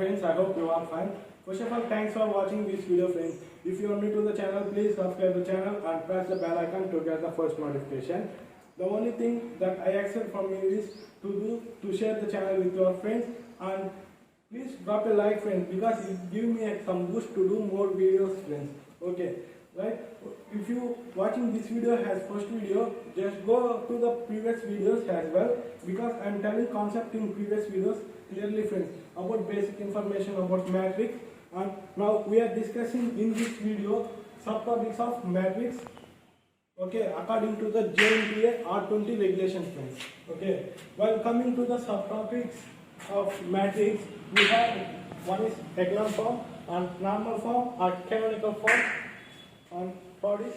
friends, I hope you are fine. First of all, thanks for watching this video friends. If you are new to the channel, please subscribe the channel and press the bell icon to get the first notification. The only thing that I expect from you is to share the channel with your friends, and please drop a like friends, because it gives me some boost to do more videos friends. Okay, right? If you watching this video as first video, just go to the previous videos as well, because I am telling concept in previous videos clearly friends about basic information about matrix, and now we are discussing in this video subtopics of matrix. Okay, according to the JNPA R20 regulation friends. Okay, while coming to the subtopics of matrix, we have one is echelon form and normal form or canonical form, and third is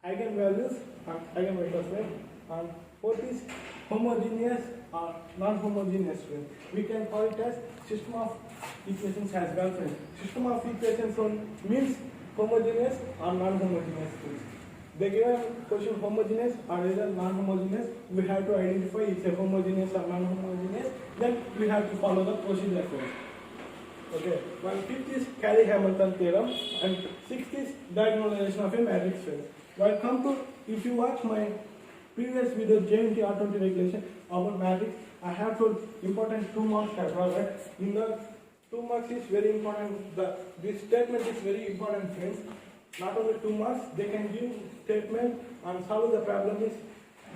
eigenvalues and eigenvectors friends, and fourth is homogeneous or non-homogeneous friends. We can call it as system of equations as well friends. System of equations means homogeneous or non-homogeneous friends. They give a question homogeneous or either non-homogeneous. We have to identify it's a homogeneous or non-homogeneous. Then we have to follow the procedure friends. Okay. Well, fifth is Cayley-Hamilton theorem, and sixth is diagonalization of a matrix friends. While come to, if you watch my previous video JNT R20 regulation about matrix, I have told important 2 marks as well. Right? In the 2 marks is very important. This statement is very important friends. Not only 2 marks, they can give statement and solve the problem is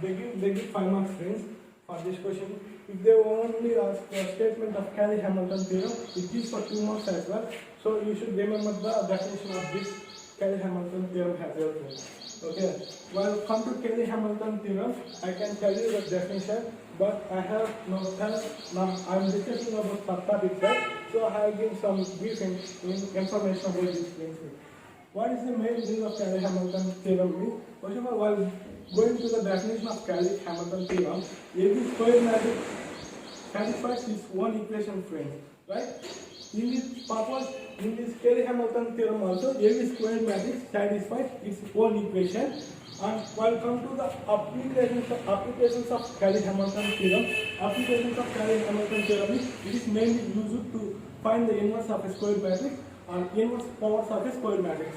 they give 5 marks friends for this question. If they only ask a statement of Cayley-Hamilton theorem, it is for 2 marks as well. So you should remember the definition of this Cayley-Hamilton theorem as well friends. Okay. Well, come to Cayley-Hamilton theorem, I can tell you the definition, but I have no time. Now I am discussing about subtopics, right? So I have given some brief information about this thing. What is the main meaning of Cayley-Hamilton theorem? First of all, while going to the definition of Cayley-Hamilton theorem, AB square matrix satisfies its own equation friends, right? In this purpose, in this Cayley-Hamilton theorem also, AB square matrix satisfies its own equation. And while come to the applications of Cayley-Hamilton theorem, it is mainly used to find the inverse of a square matrix and inverse powers of a square matrix.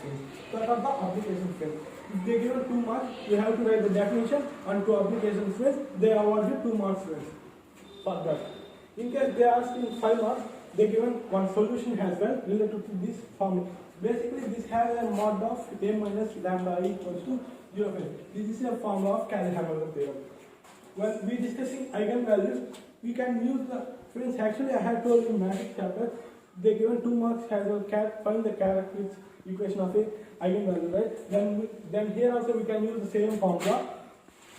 That are the application fields. If they give 2 marks, you have to write the definition and 2 application fields. They award you 2 marks for that. In case they ask in 5 marks, they given one solution as well related to this formula. Basically, this has a mod of a minus lambda equals to 0. This is a formula of Cayley-Hamilton theorem. When we discussing eigenvalues, we can use the friends. Actually, I have told in matrix chapter. They given 2 marks as well. Find the characteristics equation of a eigenvalue, right? Then here also we can use the same formula.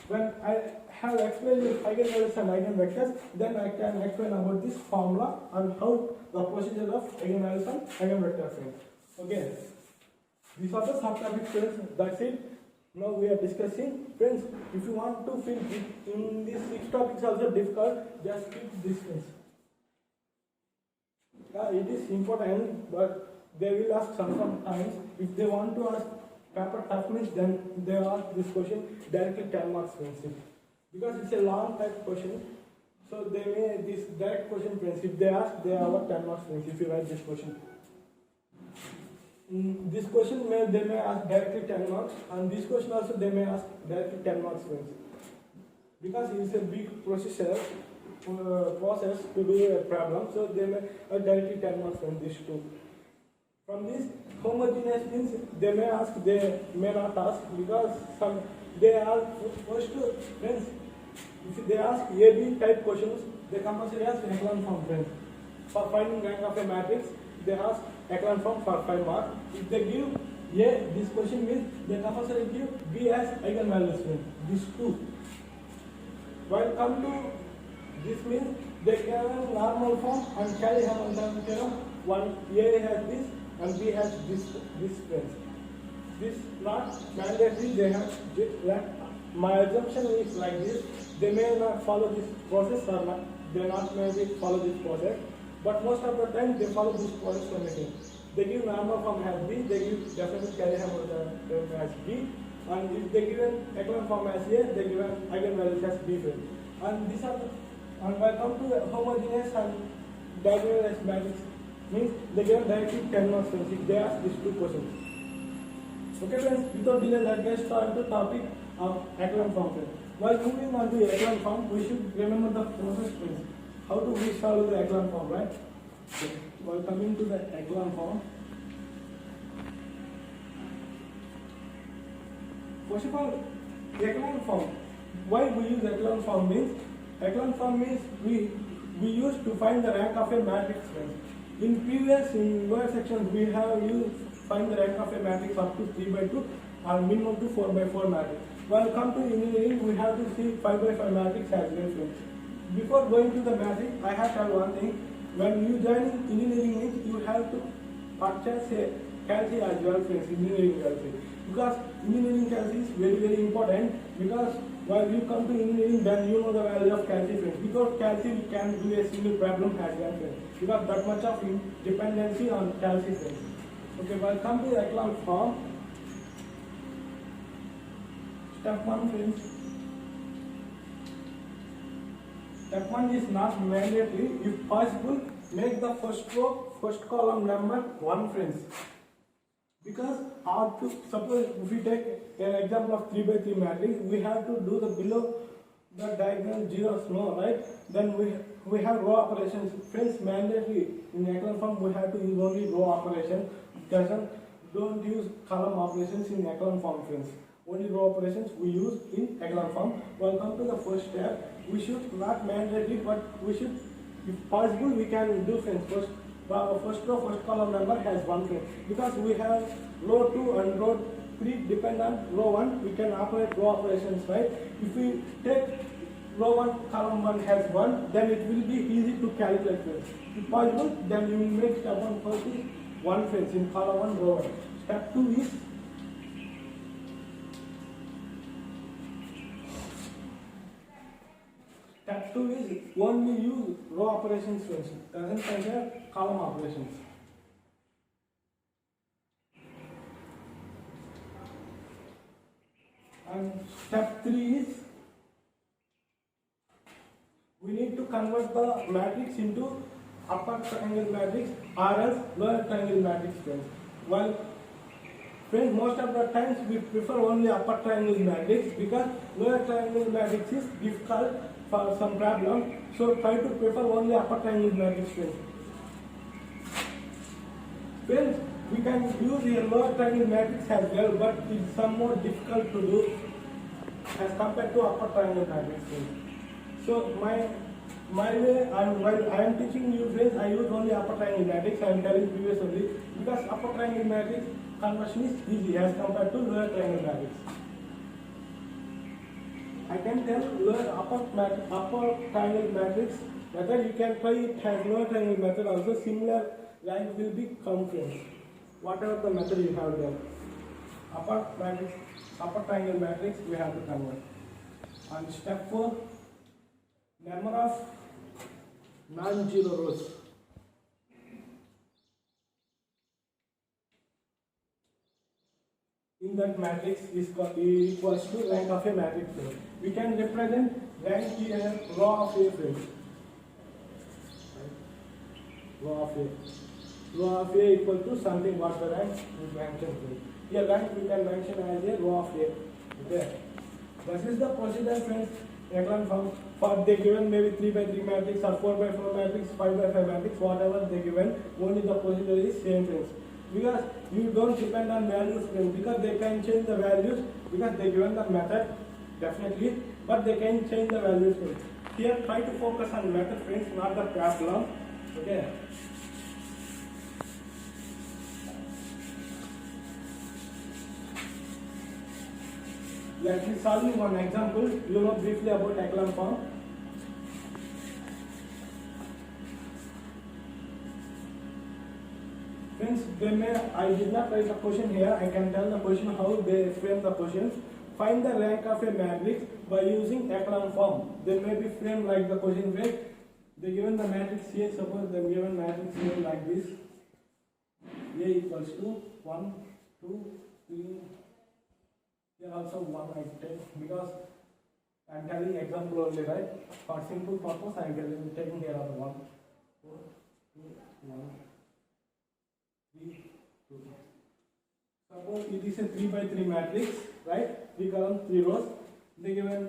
When I have explained the eigenvalues and eigenvectors, then I can explain about this formula and how the procedure of eigenvalues and eigenvectors. Okay. These are the subtopics friends. That's it. Now we are discussing friends. If you want to feel in these 6 topics also difficult, just keep this friends. It is important, but they will ask sometimes. If they want to ask paper toughness, then they ask this question directly 10 marks friends. Because it's a long type question, so they may this direct question friends. If they ask, they are 10 marks friends. If you write this question, this question they may ask directly 10 marks, and this question also they may ask directly 10 marks friends. Because it is a big process to do a problem, so they may directly 10 marks from this too. From this, homogeneous means they may ask, they may not ask, because they are first friends. If they ask AB type questions, they compulsory ask echelon form friends. For finding rank of a matrix, they ask echelon form for 5 marks. If they give A, this question means they compulsory give B as eigenvalues friends. These 2. While come to this means they can have normal form and Cayley-Hamilton theorem. One A has this and B has this friends. This not mandatory. They have my assumption is like this. They may not follow this process or not. They not maybe follow this process, but most of the time they follow this process for anything. They give normal form as B. They give definite Cayley-Hamilton theorem as B. And if they give an echelon form as A, they give an eigenvalues as B friends. And these are the And when come to homogeneous and diagonalized matrix, means they give directly 10 marks friends if they ask these two questions. Okay friends, without delay let's get started the topic of echelon form friends. While moving on to echelon form, we should remember the process friends. How do we solve the echelon form, right? Okay. While coming to the echelon form, first of all, echelon form. Why we use echelon form means we use to find the rank of a matrix friends. In lower sections we have used find the rank of a matrix up to 3 by 2 or minimum to 4 by 4 matrix. While come to engineering, we have to see 5 by 5 matrix as well friends. Before going to the matrix, I have to tell one thing. When you join engineering means you have to purchase a calci as well friends, engineering calci. Because engineering calci is very important, because while you come to engineering then you know the value of calci friends. Without calci we can do a single problem as well friends, because that much of dependency on calci friends. Okay, while come to the echelon form, step 1 friends. Step 1 is not mandatory. If possible, make the first row, first column number 1 friends. Because suppose if we take an example of 3 by 3 matrix, we have to do the below the diagonal zeros, no, right? Then we have row operations. Friends, mandatory in echelon form we have to use only row operation. Don't use column operations in echelon form friends. Only row operations we use in echelon form. Welcome to the first step. We should not mandatory, but we should, if possible, we can do friends. First row, first column number has 1 friend. Because we have row 2 and row 3 depend on row 1, we can operate row operations, right? If we take row 1, column 1 has 1, then it will be easy to calculate friends. If possible, then you will make step 1 first is 1 friends in column 1, row 1. Step 2 is only use row operations friends. Doesn't consider column operations. And step 3 is we need to convert the matrix into upper triangle matrix or else lower triangle matrix friends. While friends, most of the times we prefer only upper triangle matrix because lower triangle matrix is difficult for some problem. So try to prefer only upper triangle matrix friends. Friends, we can use a lower triangle matrix as well, but it's somewhat difficult to do as compared to upper triangle matrix friends. So my way, while I am teaching you friends, I use only upper triangle matrix. I am telling previously because upper triangle matrix conversion is easy as compared to lower triangle matrix. I can tell upper triangle matrix whether you can try it as lower triangle method also. Similar line will be come friends. Whatever the method you have done, upper triangle matrix we have to convert. And step 4, number of non-zero rows. In that matrix is equals to rank of a matrix. We can represent rank here row of a friends. Row of a equal to something what the rank is mentioned. Here rank we can mention as a row of a. Okay. This is the procedure friends. Echelon form for they given maybe 3 by 3 matrix or 4 by 4 matrix, 5 by 5 matrix, whatever they given, only the procedure is same friends. Because you don't depend on values friends, because they can change the values because they given the method definitely, but they can change the values friends. Here try to focus on method friends, not the problem. Okay. Let me solve one example. You know briefly about echelon form. Friends, I did not write the question here. I can tell the question how they frame the questions. Find the rank of a matrix by using echelon form. They may be framed like the question frame. They given the matrix here. Suppose they given matrix here like this. A equals to 1, 2, 3. Here also 1 I take because I am telling example only, right? For simple purpose I am taking here of 1, 4, 2, 1. Suppose it is a 3 by 3 matrix, right? 3 columns, 3 rows. They given,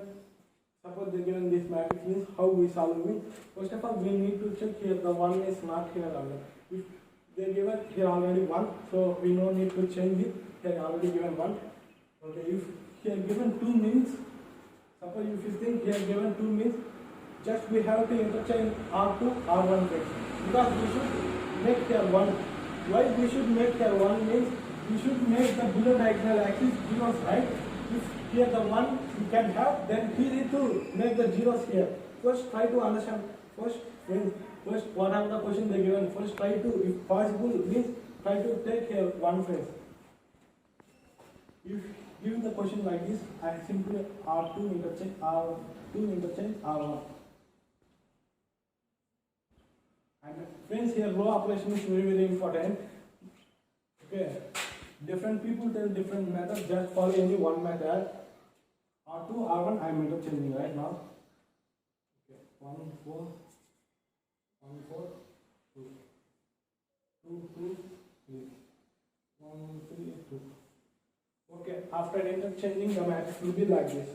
suppose they given this matrix means how we solve it. First of all, we need to check here the 1 is not here already. If they given here already 1, so we no need to change it. Here already given 1. Okay, if here given 2 means, suppose if you think here given 2 means, just we have to interchange R2, R1 text. Because we should make here 1. Why we should make here 1 means, we should make the below diagonal axis zeros, right? If here the 1 you can have, then here it to make the zeros here. First try to understand, first what are the question they given, first try to, if possible, please try to take here one phrase. If given the question like this, I simply R2 interchange R1. And friends, here row operation is very important. Okay. Different people tell different methods, just follow any one method. R2, R1, I am interchanging right now. Okay, 1, 4, 1, 4, 2, 2, 2, 3, 1, 3, 2. Okay, after interchanging, the matrix will be like this.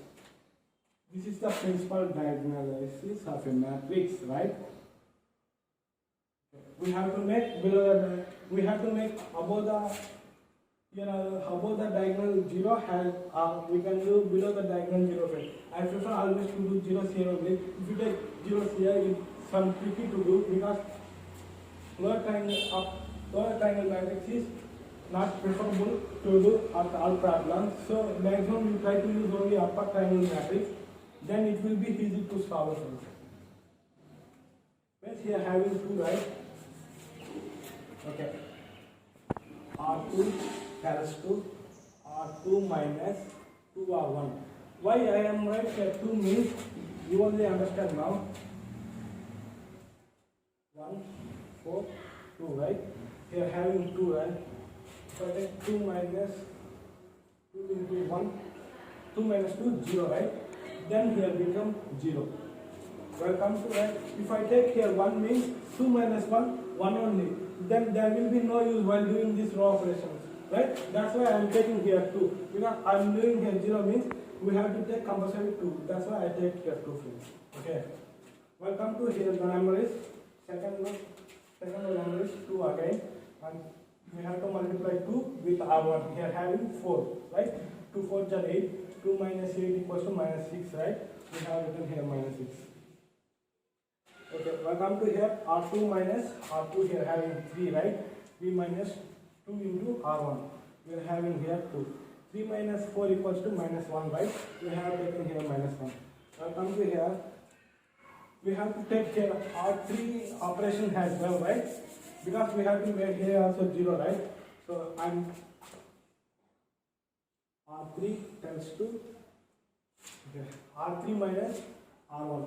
This is the principal diagonalization of a matrix, right? We have to make below the, we have to make above the, here above the diagonal 0 has, we can do below the diagonal 0 friend. I prefer always to do 0 here only. If you take 0 here, it's some tricky to do because lower triangle matrix is not preferable to do at all problems. So maximum you try to use only upper triangle matrix, then it will be easy to solve it. But here having 2, right? Okay. R2 tells to R2 minus 2R1. Why I am right here 2 means, you only understand now. 1, 4, 2, right? Here having 2, right? So I take 2 minus 2 into 1, 2 minus 2, 0, right? Then here become 0. Welcome to that. If I take here 1 means 2 minus 1, 1 only. Then there will be no use while doing this row operations, right? That's why I am taking here 2. Because I am doing here 0 means we have to take compulsory 2. That's why I take here 2 friends. Okay. Welcome to here the number is second number is 2 again, and we have to multiply 2 with R1. Here having 4, right? 2 4 are 8. 2 minus 8 equals to minus 6, right? We have written here minus 6. Okay, welcome to here R2 minus R2 here having 3, right? 3 minus 2 into R1. We are having here 2. 3 minus 4 equals to minus 1, right? We have taken here minus 1. Welcome to here. We have to take here R3 operation as well, right? Because we have to make here also 0, right? So I'm R3 tells to okay, R3 minus R1.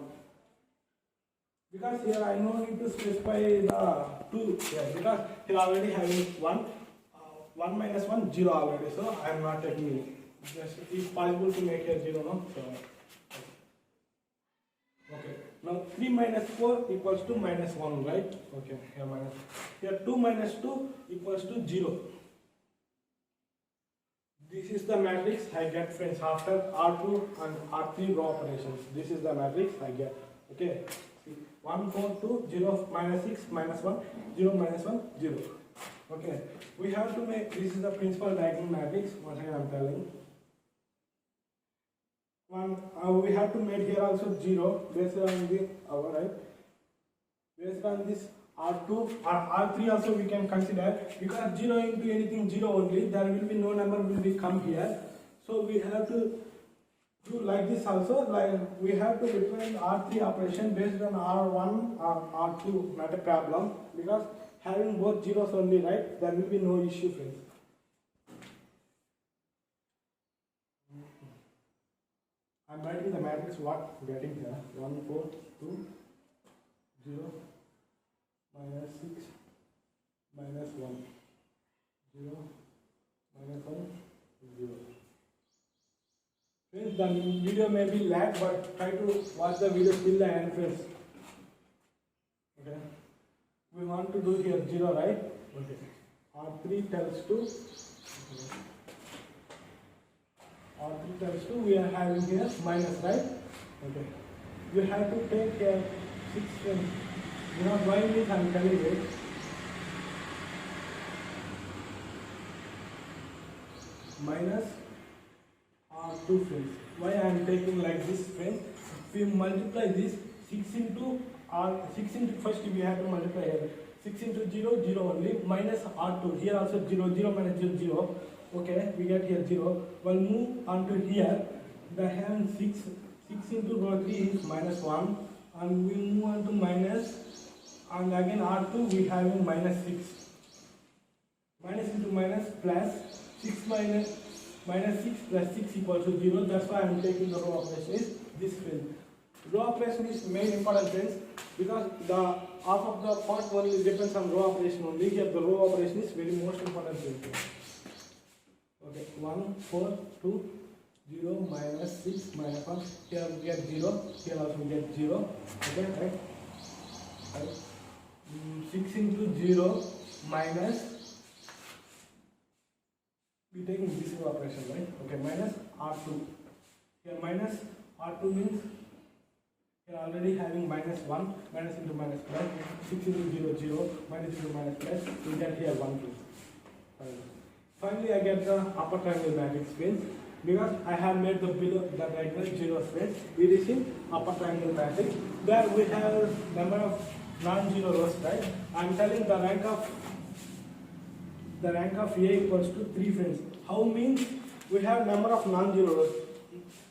Because here I no need to specify the 2 here, because here already having 1, 1 minus 1, 0 already, so I am not taking it. Just if possible to make here 0, no? So, okay. Now 3 minus 4 equals to minus 1, right? Okay, here minus. Here 2 minus 2 equals to 0. This is the matrix I get, friends, after R2 and R3 row operations. This is the matrix I get. Okay. 1 4 2 0 minus 6 minus 1 0 minus 1 0. Okay, we have to make, this is the principal diagonal matrix, what I am telling. We have to make here also 0 based on the right, based on this R2 R3 also we can consider, because 0 into anything 0 only, there will be no number will be come here. So we have to do like this also, like we have to represent R3 operation based on R1 or R2, not a problem, because having both zeros only, right, there will be no issue, friends. I am writing the matrix what getting here, 1 4 2 0 minus 6 minus 1 0 minus 1 0. Friends, the video may be lag, but try to watch the video till the end, friends. Okay. We want to do here 0, right? Okay. R3 tells to Or 3 times 2 we are having here minus, right? Okay. You have to take here 6 friends. You know why means I am telling you. Minus R2 friends. Why I am taking like this friends? If we multiply this 6 into R, 6 into, first we have to multiply here. 6 into 0, 0 only, minus R2. Here also 0, 0 minus 0, 0. Okay, we get here 0. We'll move on to here. The hand 6 into row 3 is minus 1. And we move on to minus. And again R2 we have in minus 6. Minus into minus plus 6 minus 6 plus 6 equals to 0. That's why I am taking the row operation is this field. Row operation is main important friends because the half of the part only depends on row operation only. Here the row operation is very most important thing. Okay, 1, 4, 2, 0, minus 6, minus 1. Here we get 0. Here also we get 0. Okay, right? 6 into 0 minus, we taking this operation, right? Okay, minus R2. Here minus R2 means here already having minus 1, minus into minus plus, 6 into 0, 0, minus into minus plus, we get here 1, 2. Finally, I get the upper triangle matrix friends because I have made the below the diagonal 0 friends. It is in upper triangle matrix. There we have number of non-zero rows, right? I am telling the rank of A equals to 3 friends. How means we have number of non-zero rows.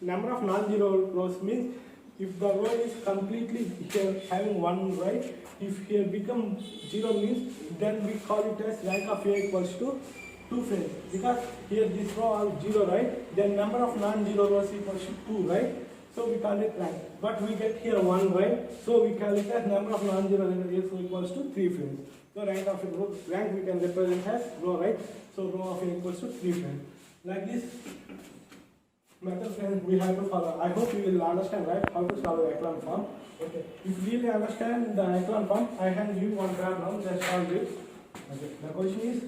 Number of non-zero rows means if the row is completely here having 1, right? If here become 0 means then we call it as rank of A equals to 2 friends. Because here this row is 0, right? Then number of non-zero rows equals to 2, right? So we call it rank. But we get here 1, right? So we call it as number of non-zero rows equals to 3 friends. So rank we can represent as row, right? So row of A equals to 3 friends. Like this method friends we have to follow. I hope you will understand, right, how to solve the echelon form. Okay. If you really understand the echelon form, I can give one problem, just solve it. Okay. The question is,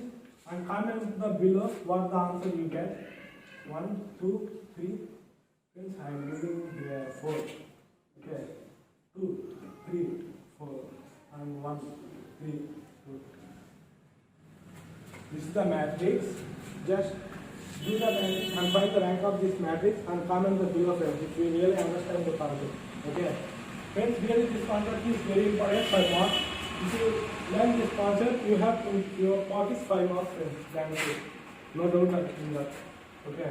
and comment the below what the answer you get. 1, 2, 3. Friends, I am giving here 4. Okay. 2, 3, 4, and 1, 3, 2. This is the matrix. Just do the matrix and find the rank of this matrix and comment the below friends if you really understand the concept. Okay. Friends, really this concept is very important for marks. If you learn this concept, you have to, your mark is 5 marks, friends. Damn it. No doubt in that. Okay.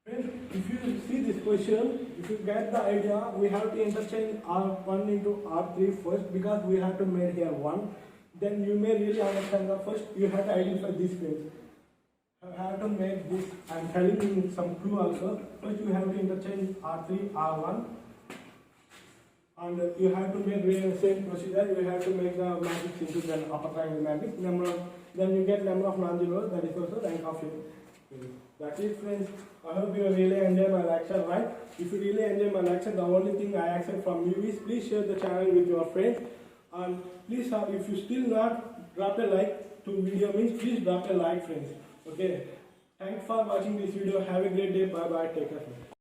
Friends, if you see this question, if you get the idea, we have to interchange R1 into R3 first because we have to make here 1. Then you may really understand the first, you have to identify these fields. You have to make this, I am telling you some clue also. First you have to interchange R3, R1. And you have to make the same procedure, you have to make the matrix into the upper triangle matrix. Then you get number of non-zero, that is also rank of it. That's it friends. I hope you really enjoy my lecture, right? If you really enjoy my lecture, the only thing I accept from you is please share the channel with your friends. And please, if you still not drop a like to video means, please drop a like friends. Okay. Thanks for watching this video. Have a great day. Bye bye. Take care.